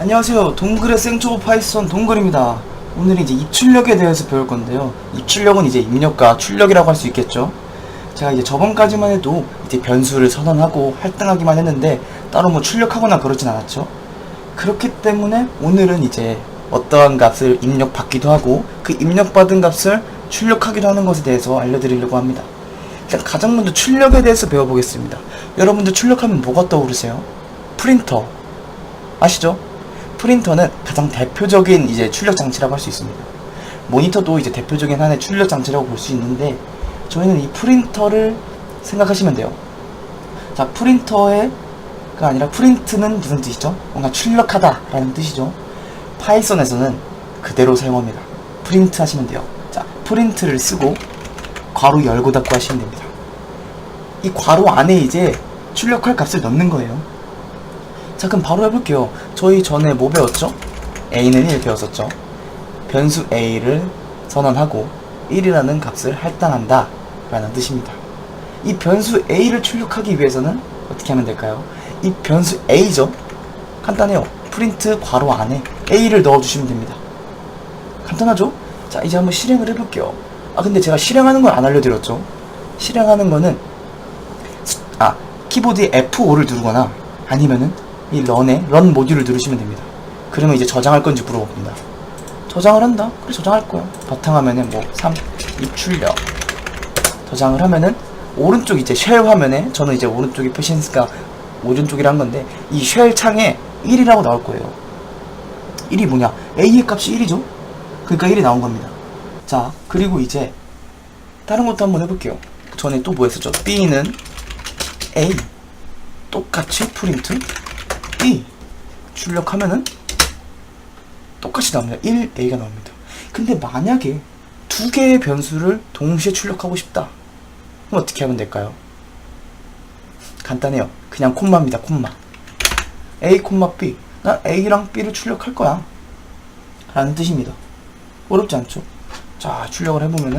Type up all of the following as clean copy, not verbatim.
안녕하세요. 동글의 생초보 파이썬 동글입니다. 오늘은 이제 입출력에 대해서 배울 건데요. 입출력은 이제 입력과 출력이라고 할 수 있겠죠. 제가 이제 저번까지만 해도 이제 변수를 선언하고 할당하기만 했는데 따로 뭐 출력하거나 그러진 않았죠. 그렇기 때문에 오늘은 이제 어떠한 값을 입력받기도 하고 그 입력받은 값을 출력하기도 하는 것에 대해서 알려드리려고 합니다. 일단 가장 먼저 출력에 대해서 배워보겠습니다. 여러분들 출력하면 뭐가 떠오르세요? 프린터 아시죠? 프린터는 가장 대표적인 이제 출력 장치라고 할 수 있습니다. 모니터도 이제 대표적인 하나의 출력 장치라고 볼 수 있는데 저희는 이 프린터를 생각하시면 돼요. 자, 프린터가 아니라 프린트는 무슨 뜻이죠? 뭔가 출력하다 라는 뜻이죠. 파이썬에서는 그대로 사용합니다. 프린트 하시면 돼요. 자, 프린트를 쓰고 괄호 열고 닫고 하시면 됩니다. 이 괄호 안에 이제 출력할 값을 넣는 거예요. 자, 그럼 바로 해볼게요. 저희 전에 뭐 배웠죠? a는 1 배웠었죠. 변수 a를 선언하고 1이라는 값을 할당한다 라는 뜻입니다. 이 변수 a를 출력하기 위해서는 어떻게 하면 될까요? 이 변수 a죠. 간단해요. 프린트 괄호 안에 a를 넣어주시면 됩니다. 간단하죠? 자, 이제 한번 실행을 해볼게요. 근데 제가 실행하는 걸 안 알려드렸죠. 실행하는 거는 키보드에 F5를 누르거나 아니면은 이 런 모듈을 누르시면 됩니다. 그러면 이제 저장할 건지 물어봅니다. 저장을 한다? 그래, 저장할 거야. 바탕화면에 뭐 3 입출력 저장을 하면은 오른쪽 이제 쉘 화면에 저는 이제 오른쪽이 표시했으니까 오른쪽이란 건데 이 쉘 창에 1이라고 나올 거예요. 1이 뭐냐? A의 값이 1이죠? 그러니까 1이 나온 겁니다. 자, 그리고 이제 다른 것도 한번 해볼게요. 전에 또 뭐 했었죠? B는 A 똑같이 프린트 B 출력하면은 똑같이 나옵니다. 1A가 나옵니다. 근데 만약에 두 개의 변수를 동시에 출력하고 싶다. 그럼 어떻게 하면 될까요? 간단해요. 그냥 콤마입니다. 콤마. A, B. 난 A랑 B를 출력할 거야. 라는 뜻입니다. 어렵지 않죠? 자, 출력을 해보면은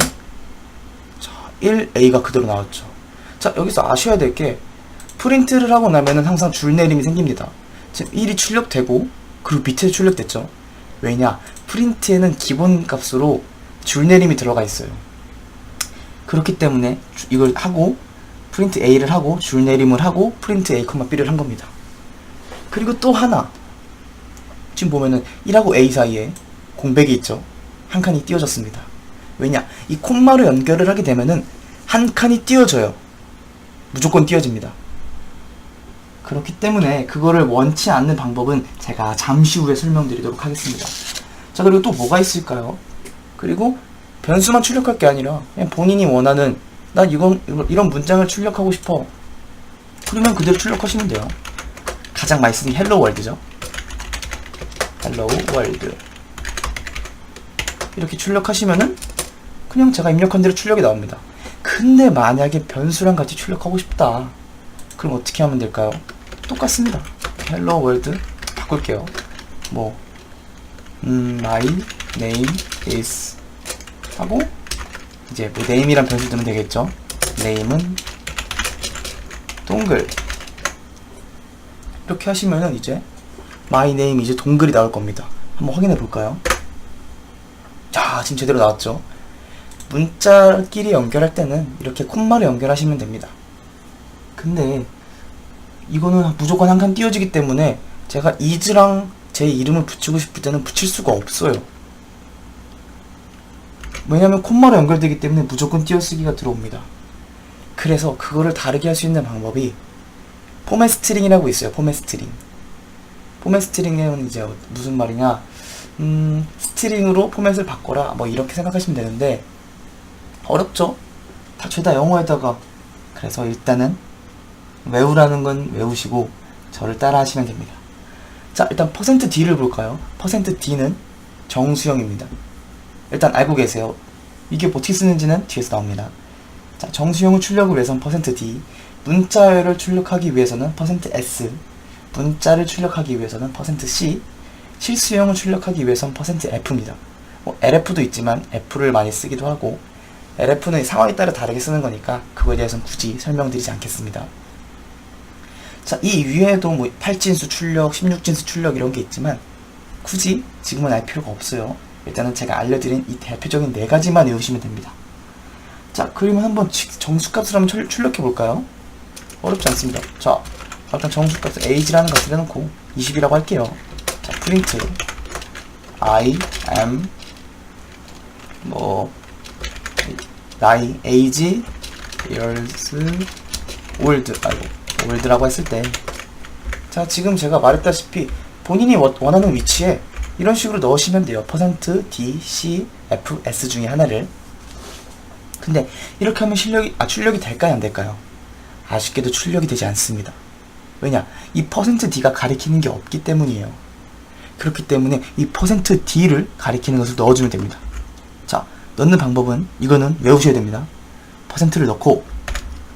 자, 1A가 그대로 나왔죠. 자, 여기서 아셔야 될 게 프린트를 하고 나면은 항상 줄내림이 생깁니다. 지금 1이 출력되고 그리고 밑에 출력됐죠. 왜냐? 프린트에는 기본 값으로 줄내림이 들어가 있어요. 그렇기 때문에 이걸 하고 프린트 A를 하고 줄내림을 하고 프린트 A, B를 한 겁니다. 그리고 또 하나 지금 보면은 1하고 A 사이에 공백이 있죠. 한 칸이 띄워졌습니다. 왜냐? 이 콤마로 연결을 하게 되면은 한 칸이 띄워져요. 무조건 띄워집니다. 그렇기 때문에 그거를 원치 않는 방법은 제가 잠시 후에 설명드리도록 하겠습니다. 자, 그리고 또 뭐가 있을까요? 그리고 변수만 출력할 게 아니라 그냥 본인이 원하는 난 이런 문장을 출력하고 싶어. 그러면 그대로 출력하시면 돼요. 가장 많이 쓰는 게 헬로 월드죠. 헬로 월드 이렇게 출력하시면은 그냥 제가 입력한 대로 출력이 나옵니다. 근데 만약에 변수랑 같이 출력하고 싶다. 그럼 어떻게 하면 될까요? 똑같습니다. hello world 바꿀게요. 뭐 my name is 하고 이제 뭐 name이란 변수 넣으면 되겠죠. name은 동글 이렇게 하시면은 이제 my name 이제 동글이 나올 겁니다. 한번 확인해 볼까요? 자, 지금 제대로 나왔죠. 문자끼리 연결할 때는 이렇게 콤마로 연결하시면 됩니다. 근데 이거는 무조건 한 칸 띄워지기 때문에 제가 is랑 제 이름을 붙이고 싶을 때는 붙일 수가 없어요. 왜냐면 콤마로 연결되기 때문에 무조건 띄어쓰기가 들어옵니다. 그래서 그거를 다르게 할 수 있는 방법이 포맷 스트링이라고 있어요. 포맷 스트링. 포맷 스트링은 이제 무슨 말이냐, 스트링으로 포맷을 바꿔라 뭐 이렇게 생각하시면 되는데 어렵죠? 다 죄다 영어에다가. 그래서 일단은 외우라는 건 외우시고 저를 따라 하시면 됩니다. 자, 일단 %d를 볼까요? %d는 정수형입니다. 일단 알고 계세요. 이게 어떻게 쓰는지는 뒤에서 나옵니다. 자, 정수형을 출력을 위해서는 %d, 문자열을 출력하기 위해서는 %s, 문자를 출력하기 위해서는 %c, 실수형을 출력하기 위해서는 %f입니다. lf도 있지만 f를 많이 쓰기도 하고 lf는 상황에 따라 다르게 쓰는 거니까 그거에 대해서는 굳이 설명드리지 않겠습니다. 자, 이 위에도 뭐 8진수 출력, 16진수 출력 이런 게 있지만 굳이 지금은 알 필요가 없어요. 일단은 제가 알려드린 이 대표적인 4가지만 외우시면 됩니다. 자, 그러면 한번 정수값을 한번 출력해 볼까요? 어렵지 않습니다. 자, 일단 정수값을 age라는 값을 해놓고 20이라고 할게요. 자, 프린트 I am 나이 age years old old라고 했을 때, 자, 지금 제가 말했다시피 본인이 원하는 위치에 이런 식으로 넣으시면 돼요. %D, C, F, S 중에 하나를. 근데 이렇게 하면 출력이 될까요, 안 될까요? 아쉽게도 출력이 되지 않습니다. 왜냐? 이 %D가 가리키는 게 없기 때문이에요. 그렇기 때문에 이 %D를 가리키는 것을 넣어주면 됩니다. 자, 넣는 방법은, 이거는 외우셔야 됩니다. %를 넣고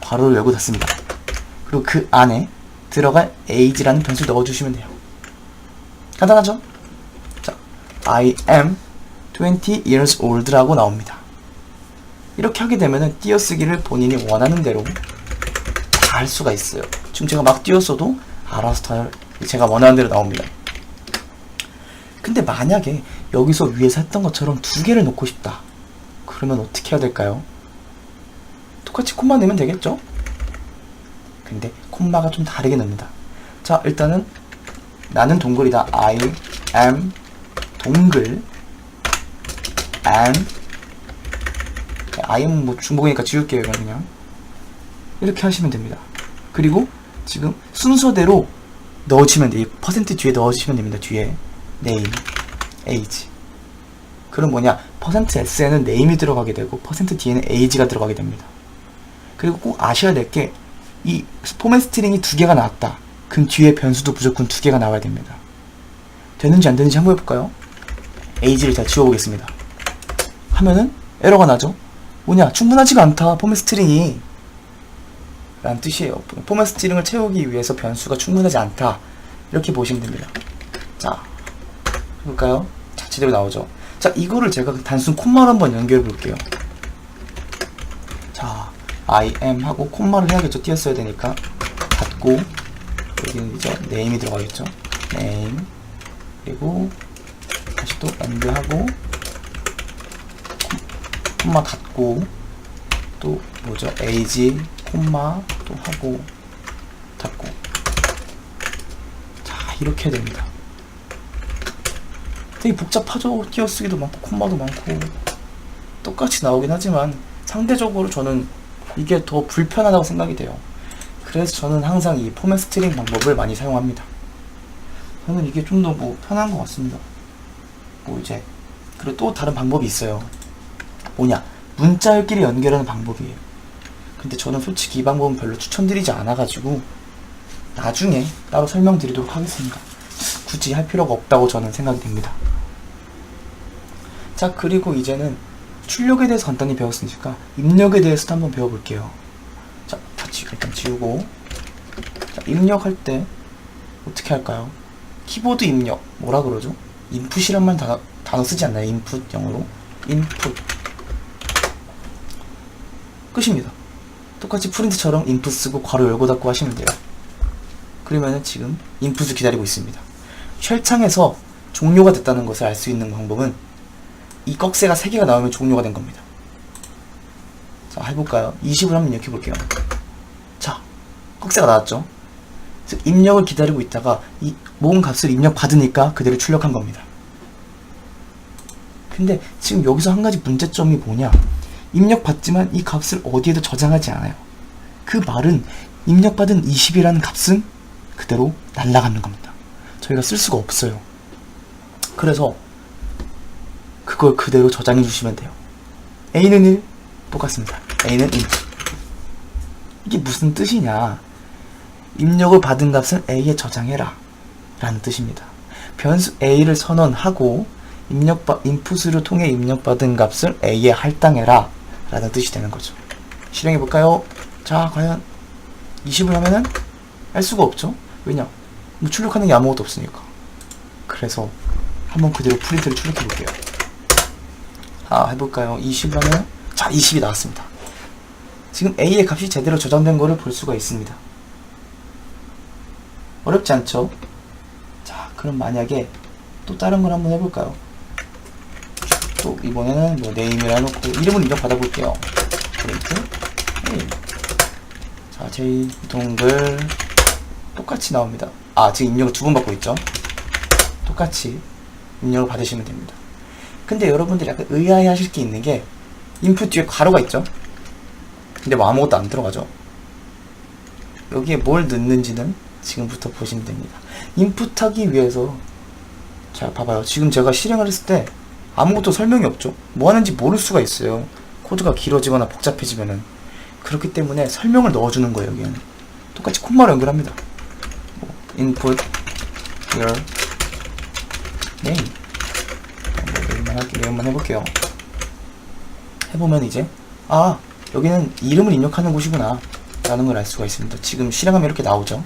괄호를 열고 닫습니다. 그리고 그 안에 들어갈 age라는 변수를 넣어주시면 돼요. 간단하죠? 자, I am 20 years old라고 나옵니다. 이렇게 하게 되면은 띄어쓰기를 본인이 원하는 대로 다 할 수가 있어요. 지금 제가 막 띄웠어도 알아서 다 제가 원하는 대로 나옵니다. 근데 만약에 여기서 위에서 했던 것처럼 2개를 놓고 싶다. 그러면 어떻게 해야 될까요? 똑같이 콤마 내면 되겠죠? 근데 콤마가 좀 다르게 납니다. 자, 일단은 나는 동글이다. I am 동글 and I am 뭐 중복이니까 지울게요. 그냥 이렇게 하시면 됩니다. 그리고 지금 순서대로 넣어주시면 돼요. 퍼센트 뒤에 넣어주시면 됩니다. 뒤에 name, age. 그럼 뭐냐? %s에는 name이 들어가게 되고 %d에는 age가 들어가게 됩니다. 그리고 꼭 아셔야 될 게, 이 포맷 스트링이 2개가 나왔다. 그럼 뒤에 변수도 무조건 2개가 나와야 됩니다. 되는지 안 되는지 한번 해볼까요? age를 다 지워보겠습니다. 하면은 에러가 나죠? 뭐냐? 충분하지가 않다. 포맷 스트링이 라는 뜻이에요. 포맷 스트링을 채우기 위해서 변수가 충분하지 않다. 이렇게 보시면 됩니다. 자, 해볼까요? 자, 제대로 나오죠? 자, 이거를 제가 단순 콤마로 한번 연결해 볼게요. 자, I am 하고 콤마를 해야겠죠. 띄었어야 되니까. 닫고, 여기는 이제 name이 들어가겠죠. name. 그리고 다시 또 end 하고, 콤마 닫고, 또 뭐죠? age, 콤마 또 하고, 닫고. 자, 이렇게 해야 됩니다. 되게 복잡하죠? 띄어쓰기도 많고 콤마도 많고 똑같이 나오긴 하지만 상대적으로 저는 이게 더 불편하다고 생각이 돼요. 그래서 저는 항상 이 포맷 스트링 방법을 많이 사용합니다. 저는 이게 좀 더 뭐 편한 것 같습니다. 뭐 이제 그리고 또 다른 방법이 있어요. 뭐냐? 문자열끼리 연결하는 방법이에요. 근데 저는 솔직히 이 방법은 별로 추천드리지 않아가지고 나중에 따로 설명드리도록 하겠습니다. 굳이 할 필요가 없다고 저는 생각이 됩니다. 자, 그리고 이제는 출력에 대해서 간단히 배웠으니까 입력에 대해서도 한번 배워볼게요. 자, 일단 지우고. 자, 입력할 때 어떻게 할까요? 키보드 입력 뭐라 그러죠? 인풋이란 말 단어 쓰지 않나요? 인풋 영어로 인풋 끝입니다. 똑같이 프린트처럼 인풋 쓰고 괄호 열고 닫고 하시면 돼요. 그러면은 지금 인풋을 기다리고 있습니다. 쉘창에서 종료가 됐다는 것을 알 수 있는 방법은 이 꺽쇠가 3개가 나오면 종료가 된 겁니다. 자, 해볼까요? 20을 한번 입력해 볼게요. 자, 꺽쇠가 나왔죠? 즉 입력을 기다리고 있다가 이 모은 값을 입력 받으니까 그대로 출력한 겁니다. 근데 지금 여기서 한 가지 문제점이 뭐냐? 입력 받지만 이 값을 어디에도 저장하지 않아요. 그 말은 입력받은 20이라는 값은 그대로 날아가는 겁니다. 저희가 쓸 수가 없어요. 그래서 그걸 그대로 저장해 주시면 돼요. A는 1 똑같습니다. A는 1. 이게 무슨 뜻이냐? 입력을 받은 값은 A에 저장해라 라는 뜻입니다. 변수 A를 선언하고 인풋으로 통해 입력받은 값을 A에 할당해라 라는 뜻이 되는 거죠. 실행해 볼까요? 자, 과연 20을 하면은 할 수가 없죠? 왜냐? 뭐 출력하는 게 아무것도 없으니까. 그래서 한번 그대로 프린트를 출력해 볼게요. 해볼까요? 20을 하면 자, 20이 나왔습니다. 지금 A의 값이 제대로 저장된 거를 볼 수가 있습니다. 어렵지 않죠? 자, 그럼 만약에 또 다른 걸 한번 해볼까요? 또 이번에는 뭐 네임이라 해놓고 이름을 입력 받아볼게요. 프린트 네임. 자, 제이 동글 똑같이 나옵니다. 아, 지금 입력을 2번 받고 있죠? 똑같이 입력을 받으시면 됩니다. 근데 여러분들이 약간 의아해 하실 게 있는 게 인풋 뒤에 괄호가 있죠? 근데 뭐 아무것도 안 들어가죠? 여기에 뭘 넣는지는 지금부터 보시면 됩니다. 인풋하기 위해서 자, 봐봐요. 지금 제가 실행을 했을 때 아무것도 설명이 없죠? 뭐 하는지 모를 수가 있어요. 코드가 길어지거나 복잡해지면은. 그렇기 때문에 설명을 넣어주는 거예요, 여기는. 똑같이 콤마로 연결합니다. input your name. 내용만 해볼게요. 해보면 이제, 아, 여기는 이름을 입력하는 곳이구나 라는 걸 알 수가 있습니다. 지금 실행하면 이렇게 나오죠.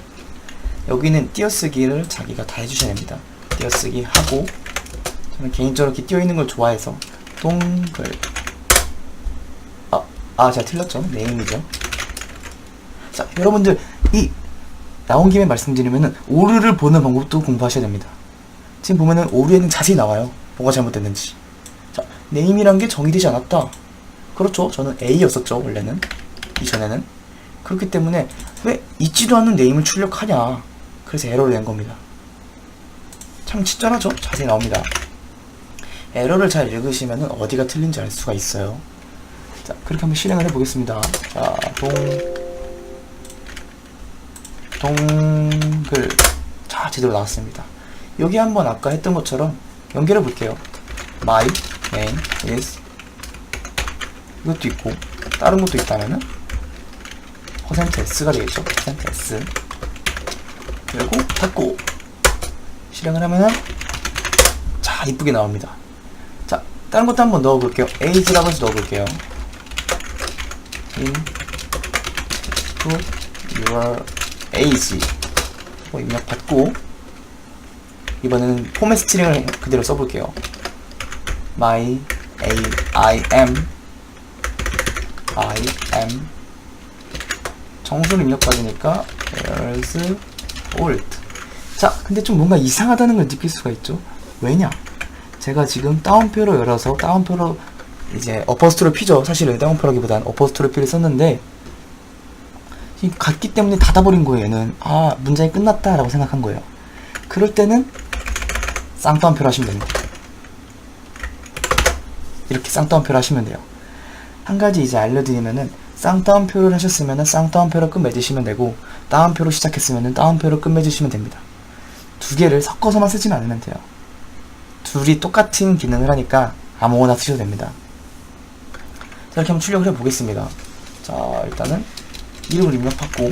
여기는 띄어쓰기를 자기가 다 해주셔야 됩니다. 띄어쓰기 하고, 저는 개인적으로 이렇게 띄어있는 걸 좋아해서 동글, 제가 틀렸죠. 네임이죠. 자, 여러분들 이 나온 김에 말씀드리면은 오류를 보는 방법도 공부하셔야 됩니다. 지금 보면은 오류에는 자세히 나와요. 뭐가 잘못됐는지. 자, 네임이란 게 정의되지 않았다. 그렇죠. 저는 A였었죠, 원래는. 이전에는. 그렇기 때문에 왜 있지도 않는 네임을 출력하냐. 그래서 에러를 낸 겁니다. 참 친절하죠? 자세히 나옵니다. 에러를 잘 읽으시면은 어디가 틀린지 알 수가 있어요. 자, 그렇게 한번 실행을 해보겠습니다. 자, 동글. 자, 제대로 나왔습니다. 여기 한번 아까 했던 것처럼 연결해 볼게요. My name is 이것도 있고 다른 것도 있다면은 %s가 되겠죠. %s 그리고 닫고 실행을 하면은 자, 이쁘게 나옵니다. 자, 다른 것도 한번 넣어볼게요. age라고 해서 넣어볼게요. into your age 입력 받고 이번에는 포맷 스트링을 그대로 써볼게요. I am 정수를 입력 받으니까 there's old. 자, 근데 좀 뭔가 이상하다는 걸 느낄 수가 있죠. 왜냐? 제가 지금 다운표로 열어서 다운표로 이제 어퍼스트로 피죠. 사실은 다운표라기보단 어퍼스트로 피를 썼는데 같기 때문에 닫아버린 거예요. 얘는 아, 문장이 끝났다 라고 생각한 거예요. 그럴 때는 쌍따옴표를 하시면 됩니다. 이렇게 쌍따옴표를 하시면 돼요. 한 가지 이제 알려드리면은 쌍따옴표를 하셨으면은 쌍따옴표로 끝맺으시면 되고 따옴표로 시작했으면은 따옴표로 끝맺으시면 됩니다. 두 개를 섞어서만 쓰진 않으면 돼요. 둘이 똑같은 기능을 하니까 아무거나 쓰셔도 됩니다. 자, 이렇게 한번 출력을 해보겠습니다. 자, 일단은 이름을 입력받고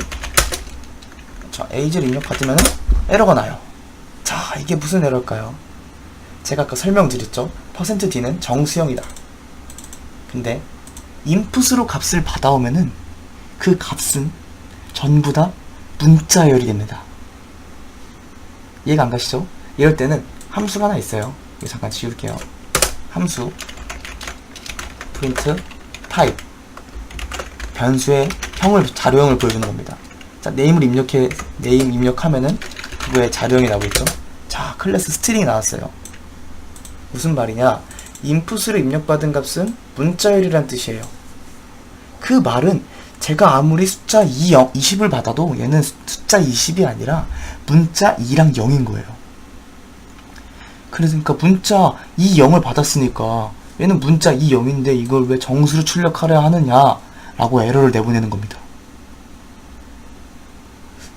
자, age를 입력받으면은 에러가 나요. 자, 이게 무슨 에러일까요? 제가 아까 설명드렸죠. %d는 정수형이다. 근데 인풋으로 값을 받아오면은 그 값은 전부 다 문자열이 됩니다. 이해가 안 가시죠? 이럴 때는 함수가 하나 있어요. 이거 잠깐 지울게요. 함수 print type 변수의 자료형을 보여주는 겁니다. 자, 네임을 네임 입력하면은 그거에 자료형이 나오겠죠? 자, 클래스 스트링이 나왔어요. 무슨 말이냐? 인풋으로 입력받은 값은 문자열이란 뜻이에요. 그 말은 제가 아무리 숫자 20을 받아도 얘는 숫자 20이 아니라 문자 2랑 0인 거예요. 그러니까 문자 2, 0을 받았으니까 얘는 문자 2, 0인데 이걸 왜 정수로 출력하려 하느냐 라고 에러를 내보내는 겁니다.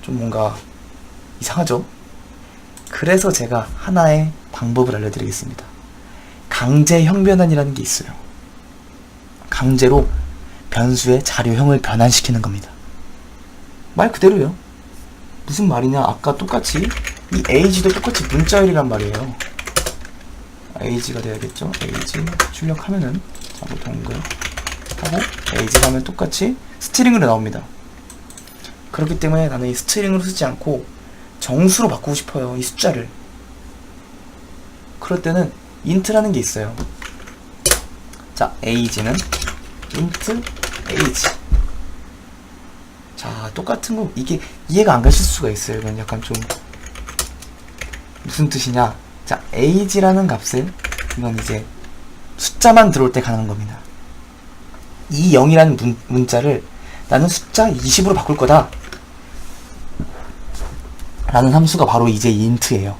좀 뭔가 이상하죠? 그래서 제가 하나의 방법을 알려드리겠습니다. 강제 형변환이라는 게 있어요. 강제로 변수의 자료형을 변환시키는 겁니다. 말 그대로요. 무슨 말이냐? 아까 똑같이 이 age도 똑같이 문자열이란 말이에요. age가 돼야겠죠? age 출력하면은 자고 동글 하고 age 하면 똑같이 스트링으로 나옵니다. 그렇기 때문에 나는 이 스트링으로 쓰지 않고 정수로 바꾸고 싶어요. 이 숫자를. 그럴 때는 int라는 게 있어요. 자, age는 int age. 자, 똑같은 거 이게 이해가 안 가실 수가 있어요. 이건 약간 좀 무슨 뜻이냐? 자, age라는 값을, 이건 이제 숫자만 들어올 때 가능한 겁니다. 이 0이라는 문자를 나는 숫자 20으로 바꿀 거다 라는 함수가 바로 이제 int예요.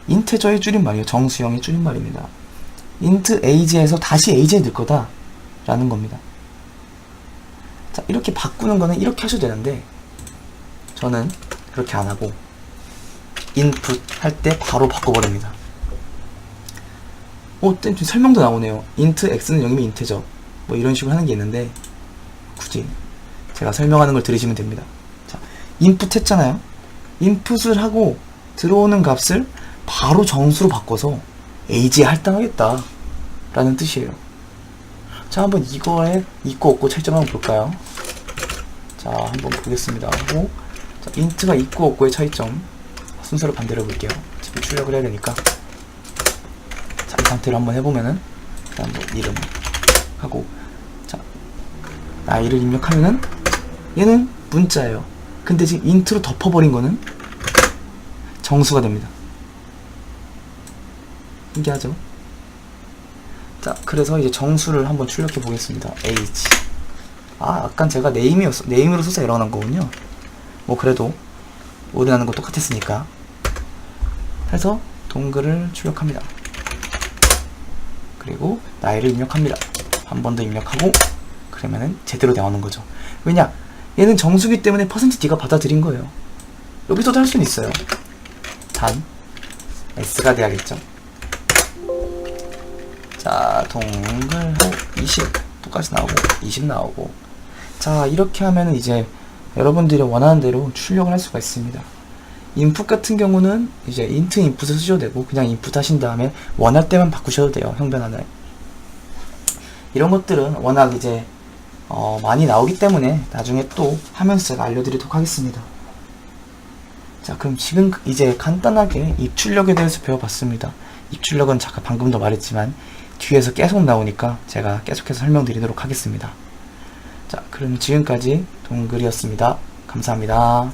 인테저의 줄임말이에요. 정수형의 줄임말입니다. int age에서 다시 age에 넣을 거다 라는 겁니다. 자, 이렇게 바꾸는 거는 이렇게 하셔도 되는데 저는 그렇게 안 하고 input 할 때 바로 바꿔버립니다. 좀 설명도 나오네요. int x는 0이면 인테저 뭐 이런 식으로 하는 게 있는데 굳이 제가 설명하는 걸 들으시면 됩니다. 자, input 했잖아요. input을 하고 들어오는 값을 바로 정수로 바꿔서 age에 할당하겠다 라는 뜻이에요. 자, 한번 이거에 있고 없고 차이점 한번 볼까요? 자, 한번 보겠습니다. 하고, 자, int가 있고 없고의 차이점 순서를 반대로 볼게요. 어차피 출력을 해야 되니까. 자, 이 상태로 한번 해보면은 일단 뭐 이름 하고, 자, 나이를 입력하면은 얘는 문자예요. 근데 지금 int로 덮어버린 거는 정수가 됩니다. 신기하죠? 자, 그래서 이제 정수를 한번 출력해 보겠습니다. age. 아까 제가 네임으로 써서 에러난 거군요. 뭐 그래도 오류나는 거 똑같았으니까. 해서 동글을 출력합니다. 그리고 나이를 입력합니다. 한 번 더 입력하고 그러면은 제대로 나오는 거죠. 왜냐? 얘는 정수기 때문에 %d가 받아들인 거예요. 여기서도 할 수는 있어요. 단 s가 돼야겠죠. 자, 동글 20 똑같이 나오고 20 나오고. 자, 이렇게 하면은 이제 여러분들이 원하는 대로 출력을 할 수가 있습니다. 인풋 같은 경우는 이제 int 인풋을 쓰셔도 되고 그냥 인풋 하신 다음에 원할 때만 바꾸셔도 돼요. 형변환을. 이런 것들은 워낙 이제 많이 나오기 때문에 나중에 또 하면서 제가 알려드리도록 하겠습니다. 자, 그럼 지금 이제 간단하게 입출력에 대해서 배워봤습니다. 입출력은 잠깐 방금도 말했지만 뒤에서 계속 나오니까 제가 계속해서 설명드리도록 하겠습니다. 자, 그럼 지금까지 동글이었습니다. 감사합니다.